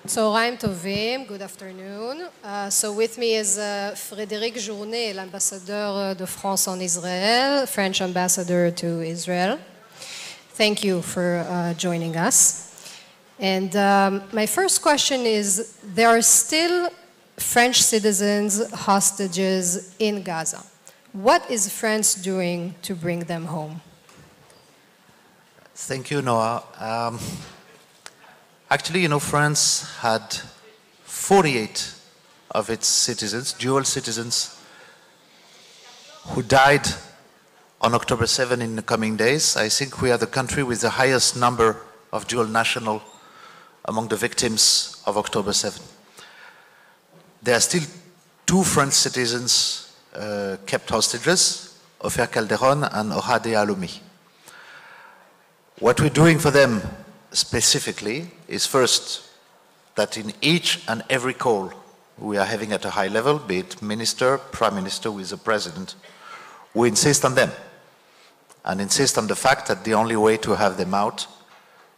צהריים טובים, good afternoon. So with me is Frédéric Journet, l'ambassadeur de France en Israël, French ambassador to Israel. Thank you for joining us. And my first question is, there are still French citizens hostages in Gaza. What is France doing to bring them home? Thank you, Noah. Actually, you know, France had 48 of its citizens, dual citizens, who died on October 7 in the coming days. I think we are the country with the highest number of dual national among the victims of October 7. There are still two French citizens kept hostages, Ofer Calderon and Ohade Aloumi. What we're doing for them specifically is first that in each and every call we are having at a high level, be it minister, prime minister with the president, we insist on them and insist on the fact that the only way to have them out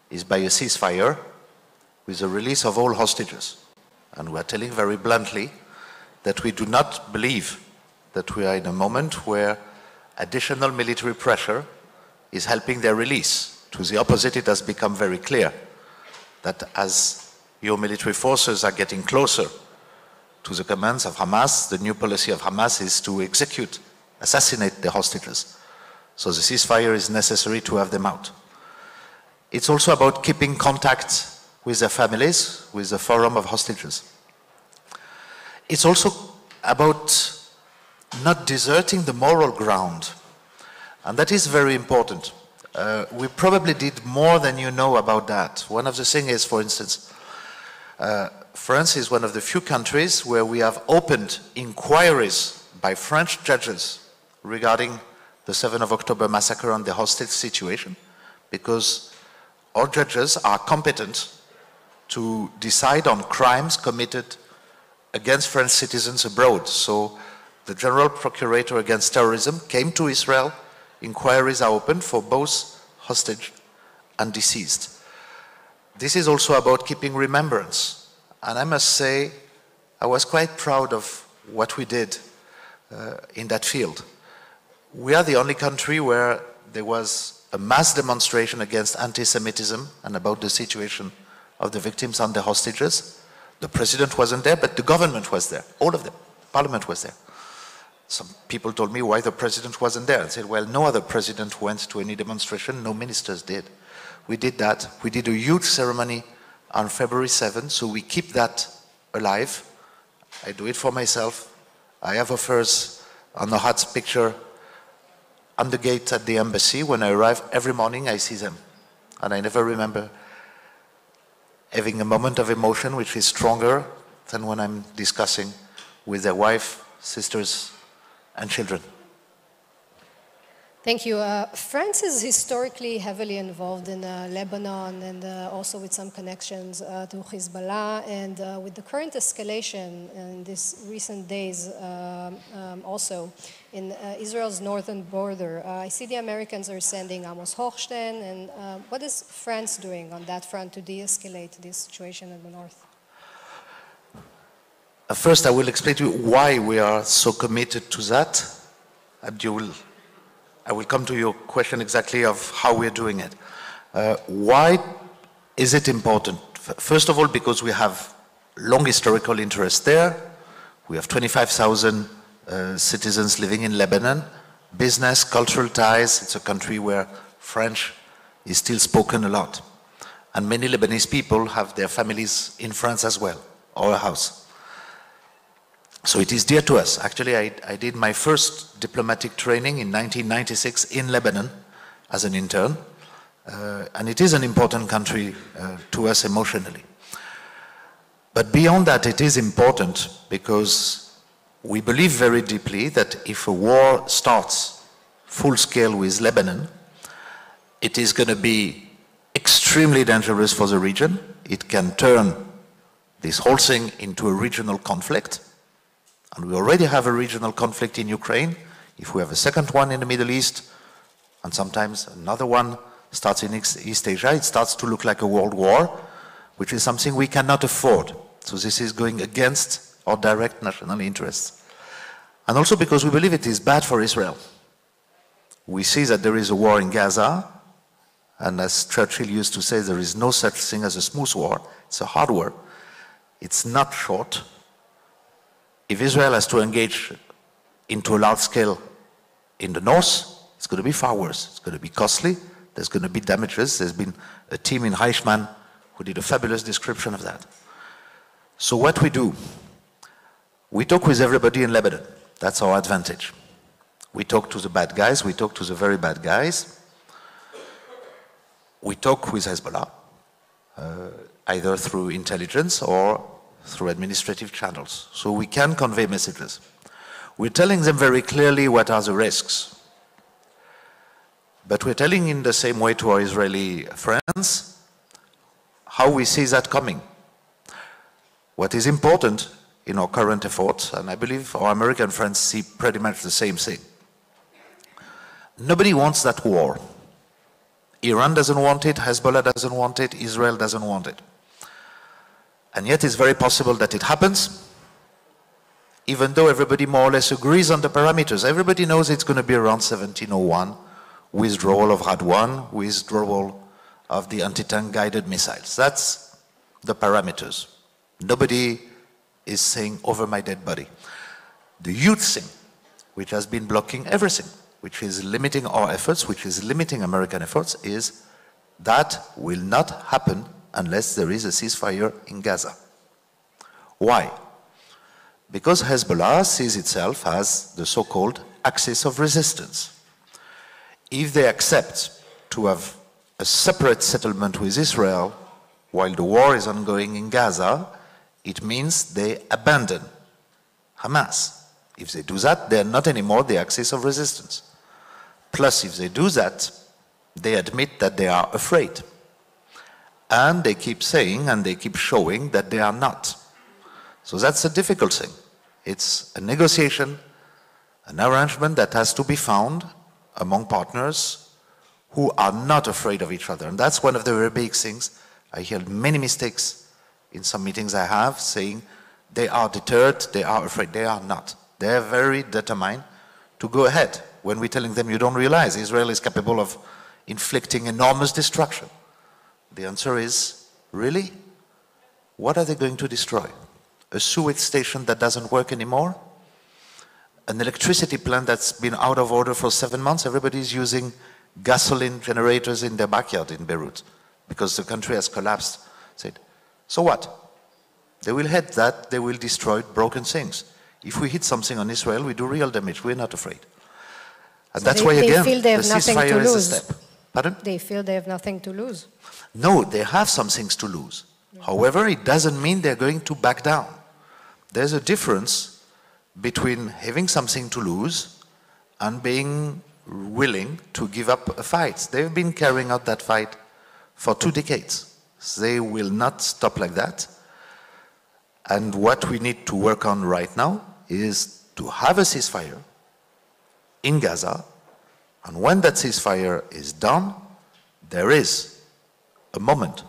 is by a ceasefire with the release of all hostages. And we are telling very bluntly that we do not believe that we are in a moment where additional military pressure is helping their release. To the opposite, it has become very clear that as your military forces are getting closer to the commands of Hamas, the new policy of Hamas is to execute, assassinate the hostages. So the ceasefire is necessary to have them out. It's also about keeping contact with their families, with the forum of hostages. It's also about not deserting the moral ground, and that is very important. We probably did more than you know about that. One of the things is, for instance, France is one of the few countries where we have opened inquiries by French judges regarding the 7th of October massacre and the hostage situation, because our judges are competent to decide on crimes committed against French citizens abroad. So the General Procurator against Terrorism came to Israel. Inquiries are open for both hostage and deceased. This is also about keeping remembrance. And I must say, I was quite proud of what we did in that field. We are the only country where there was a mass demonstration against anti-Semitism and about the situation of the victims and the hostages. The president wasn't there, but the government was there, all of them. Parliament was there. Some people told me why the president wasn't there. I said, well, no other president went to any demonstration, no ministers did. We did that. We did a huge ceremony on February 7th, so we keep that alive. I do it for myself. I have offers on the hot picture on the gate at the embassy. When I arrive every morning, I see them. And I never remember having a moment of emotion which is stronger than when I'm discussing with their wife, sisters, and children. Thank you. France is historically heavily involved in Lebanon and also with some connections to Hezbollah, and with the current escalation in these recent days also in Israel's northern border. I see the Americans are sending Amos Hochstein, and what is France doing on that front to de-escalate this situation in the north? First, I will explain to you why we are so committed to that, and I will come to your question exactly of how we're doing it. Why is it important? First of all, because we have long historical interest there. We have 25,000 citizens living in Lebanon, business, cultural ties. It's a country where French is still spoken a lot. And many Lebanese people have their families in France as well, or a house. So it is dear to us. Actually, I did my first diplomatic training in 1996 in Lebanon as an intern. And it is an important country to us emotionally. But beyond that, it is important because we believe very deeply that if a war starts full scale with Lebanon, it is going to be extremely dangerous for the region. It can turn this whole thing into a regional conflict. And we already have a regional conflict in Ukraine. If we have a second one in the Middle East, and sometimes another one starts in East Asia, it starts to look like a world war, which is something we cannot afford. So this is going against our direct national interests. And also because we believe it is bad for Israel. We see that there is a war in Gaza, and as Churchill used to say, there is no such thing as a smooth war. It's a hard war. It's not short. If Israel has to engage into a large scale in the north, it's going to be far worse. It's going to be costly. There's going to be damages. There's been a team in Reichmann who did a fabulous description of that. So what we do, we talk with everybody in Lebanon. That's our advantage. We talk to the bad guys. We talk to the very bad guys. We talk with Hezbollah, either through intelligence or through administrative channels. So we can convey messages. We're telling them very clearly what are the risks. But we're telling in the same way to our Israeli friends how we see that coming. What is important in our current efforts, and I believe our American friends see pretty much the same thing. Nobody wants that war. Iran doesn't want it, Hezbollah doesn't want it, Israel doesn't want it. And yet it's very possible that it happens, even though everybody more or less agrees on the parameters. Everybody knows it's going to be around 1701, withdrawal of Radwan, withdrawal of the anti-tank guided missiles. That's the parameters. Nobody is saying over my dead body. The huge thing, which has been blocking everything, which is limiting our efforts, which is limiting American efforts, is that will not happen unless there is a ceasefire in Gaza. Why? Because Hezbollah sees itself as the so-called axis of resistance. If they accept to have a separate settlement with Israel while the war is ongoing in Gaza, it means they abandon Hamas. If they do that, they are not anymore the axis of resistance. Plus, if they do that, they admit that they are afraid. And they keep saying and they keep showing that they are not. So that's a difficult thing. It's a negotiation, an arrangement that has to be found among partners who are not afraid of each other. And that's one of the very big things. I hear many mistakes in some meetings I have saying they are deterred, they are afraid. They are not. They are very determined to go ahead. When we're telling them, you don't realize Israel is capable of inflicting enormous destruction. The answer is, really? What are they going to destroy? A sewage station that doesn't work anymore? An electricity plant that's been out of order for 7 months? Everybody's using gasoline generators in their backyard in Beirut because the country has collapsed. Said, so what? They will hit that, they will destroy broken things. If we hit something on Israel, we do real damage. We're not afraid. And so that's why, again, the ceasefire is a step. Pardon? They feel they have nothing to lose. No, they have some things to lose. However, it doesn't mean they're going to back down. There's a difference between having something to lose and being willing to give up a fight. They've been carrying out that fight for 2 decades. They will not stop like that. And what we need to work on right now is to have a ceasefire in Gaza, and when that ceasefire is done, there is a moment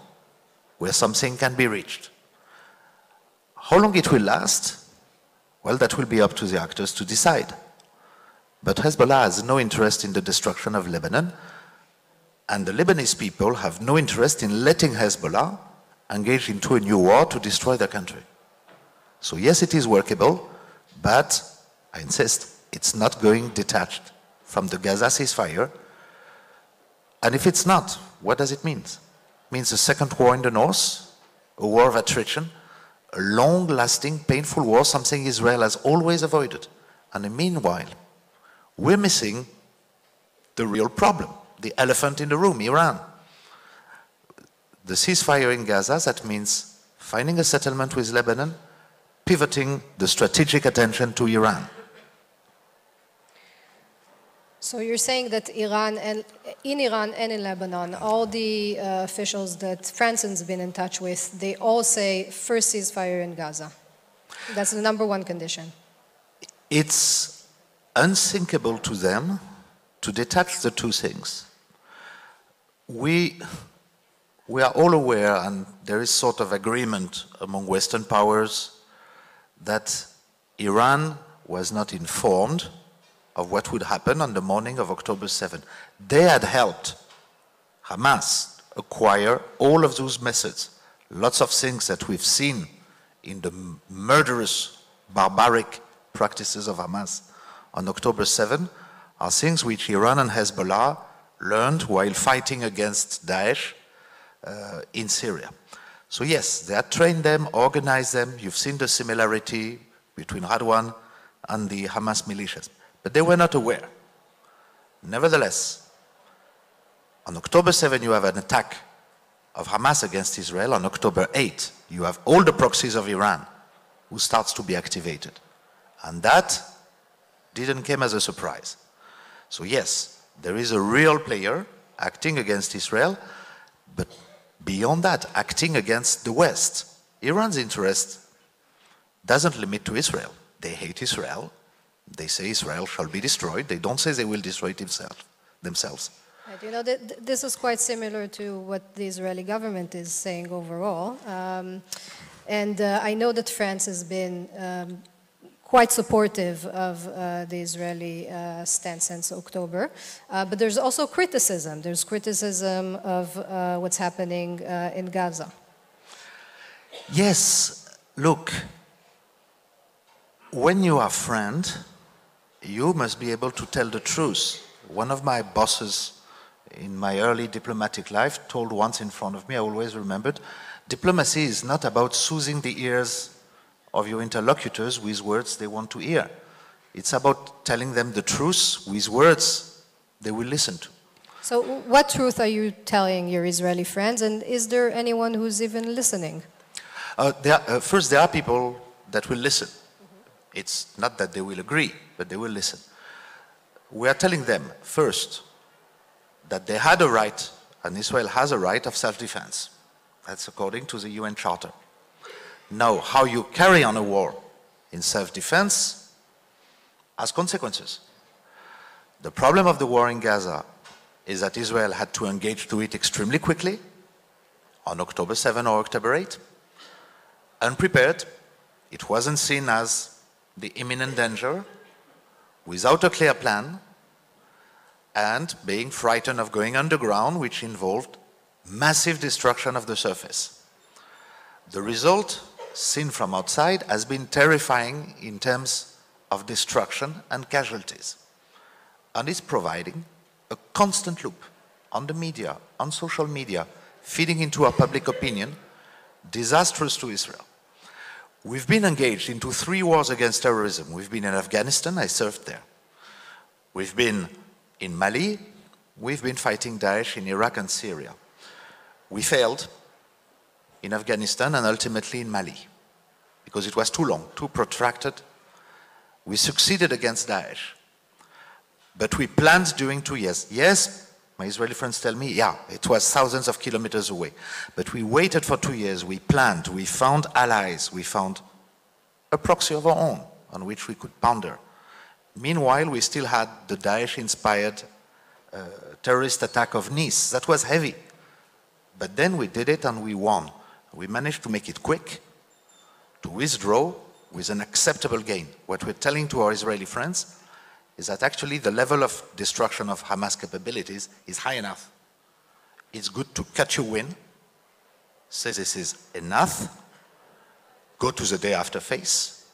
where something can be reached. How long it will last? Well, that will be up to the actors to decide. But Hezbollah has no interest in the destruction of Lebanon, and the Lebanese people have no interest in letting Hezbollah engage into a new war to destroy their country. So yes, it is workable, but I insist, it's not going detached from the Gaza ceasefire. And if it's not, what does it mean? It means a second war in the north, a war of attrition, a long-lasting, painful war, something Israel has always avoided. And meanwhile, we're missing the real problem, the elephant in the room, Iran. The ceasefire in Gaza, that means finding a settlement with Lebanon, pivoting the strategic attention to Iran. So you're saying that Iran and in Lebanon, all the officials that France has been in touch with, they all say first ceasefire in Gaza. That's the #1 condition. It's unthinkable to them to detach the two things. we are all aware, and there is sort of agreement among Western powers, that Iran was not informed of what would happen on the morning of October 7. They had helped Hamas acquire all of those methods. Lots of things that we've seen in the murderous, barbaric practices of Hamas on October 7 are things which Iran and Hezbollah learned while fighting against Daesh in Syria. So yes, they had trained them, organized them. You've seen the similarity between Radwan and the Hamas militias. But they were not aware. Nevertheless, on October 7, you have an attack of Hamas against Israel. On October 8, you have all the proxies of Iran who starts to be activated. And that didn't come as a surprise. So yes, there is a real player acting against Israel, but beyond that, acting against the West. Iran's interest doesn't limit to Israel. They hate Israel. They say Israel shall be destroyed. They don't say they will destroy it themselves. Right. You know, this is quite similar to what the Israeli government is saying overall. I know that France has been quite supportive of the Israeli stance since October. But there's also criticism. There's criticism of what's happening in Gaza. Yes, look, when you are a friend, you must be able to tell the truth. One of my bosses in my early diplomatic life told once in front of me, I always remembered, diplomacy is not about soothing the ears of your interlocutors with words they want to hear. It's about telling them the truth with words they will listen to. So what truth are you telling your Israeli friends, and is there anyone who's even listening? First, there are people that will listen. It's not that they will agree, but they will listen. We are telling them, first, that they had a right, and Israel has a right of self-defense. That's according to the UN Charter. Now, how you carry on a war in self-defense has consequences. The problem of the war in Gaza is that Israel had to engage to it extremely quickly on October 7 or October 8. Unprepared, it wasn't seen as the imminent danger, without a clear plan, and being frightened of going underground, which involved massive destruction of the surface. The result, seen from outside, has been terrifying in terms of destruction and casualties, and is providing a constant loop on the media, on social media, feeding into our public opinion, disastrous to Israel. We've been engaged into 3 wars against terrorism. We've been in Afghanistan, I served there. We've been in Mali, we've been fighting Daesh in Iraq and Syria. We failed in Afghanistan and ultimately in Mali because it was too long, too protracted. We succeeded against Daesh, but we planned during 2 years. Yes, my Israeli friends tell me, yeah, it was thousands of kilometers away, but we waited for 2 years, we planned, we found allies, we found a proxy of our own on which we could ponder. Meanwhile, we still had the Daesh-inspired terrorist attack of Nice. That was heavy. But then we did it and we won. We managed to make it quick, to withdraw with an acceptable gain. What we're telling to our Israeli friends is that actually the level of destruction of Hamas capabilities is high enough. It's good to cut your win, say this is enough, go to the day after phase,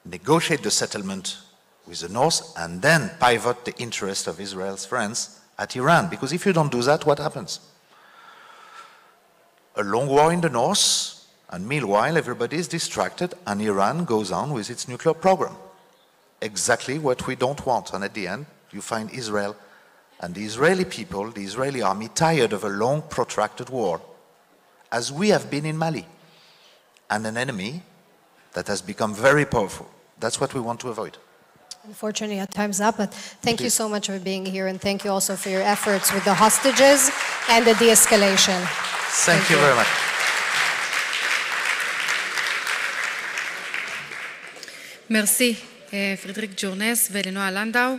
negotiate the settlement with the North, and then pivot the interest of Israel's friends at Iran. Because if you don't do that, what happens? A long war in the North, and meanwhile everybody is distracted, and Iran goes on with its nuclear program. Exactly what we don't want. And at the end, you find Israel and the Israeli people, the Israeli army, tired of a long, protracted war, as we have been in Mali, and an enemy that has become very powerful. That's what we want to avoid. Unfortunately, our time's up, but thank you so much for being here, and thank you also for your efforts with the hostages and the de-escalation. Thank you very much. מרסי, פרדריק ג'ורנס ולנועה לנדאו.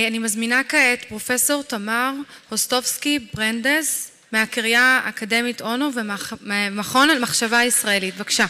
אני מזמינה כעת פרופסור תמר הוסטובסקי ברנדז מהקריה האקדמית אונו ומכון המחשבה הישראלית. בבקשה.